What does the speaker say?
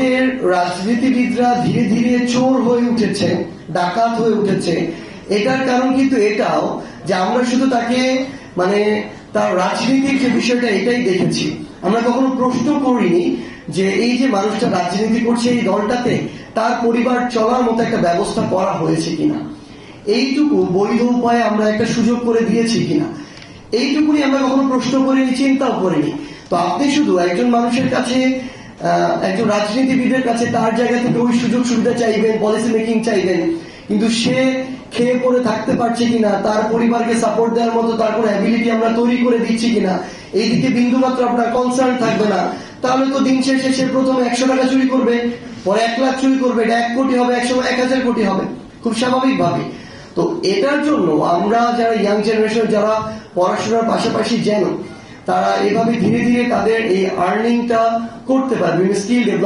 আমাদের রাজনীতিবিদরা ধীরে ধীরে চোর হয়ে উঠেছে, ডাকাত হয়ে উঠেছে। এটার কারণ কিন্তু এটাও যে আমরা শুধু তাকে মানে তার রাজনীতির যে বিষয়টা এটাই দেখেছি, আমরা কখনো প্রশ্ন করিনি যে এই যে মানুষটা রাজনীতি করছে এই দলটাতে তার পরিবার চলার মতো একটা ব্যবস্থা করা হয়েছে কিনা, এইটুকু বৈধ উপায়ে আমরা একটা সুযোগ করে দিয়েছি কিনা, এইটুকুনি আমরা কখনো প্রশ্ন করিনি, চিন্তাও করিনি। তো আপনি শুধু একজন মানুষের কাছে, একজন রাজনীতিবিদের কাছে তার জায়গা থেকে ওই সুযোগ সুবিধা চাইবেন, পলিসি মেকিং চাইবেন, কিন্তু সে খেয়ে পড়ে থাকতে পারছে কিনা, তার পরিবারকে সাপোর্ট দেওয়ার মতো তার কোনো অ্যাবিলিটি আমরা তৈরি করে দিচ্ছি কিনা, এইদিকে বিন্দুমাত্র আপনার কনসার্ন থাকবে না, তাহলে তো দিন শেষে সে প্রথমে 100 টাকা চুরি করবে, পরে 1 লাখ চুরি করবে, এটা 1 কোটি হবে, 1000 কোটি হবে, খুব স্বাভাবিক ভাবে। তো এটার জন্য আমরা যারা ইয়াং জেনারেশন, যারা পড়াশোনার পাশাপাশি যেন তারা এভাবে ধীরে ধীরে তাদের এই আর্নিংটা করতে পারবে, স্কিল ডেভেলপ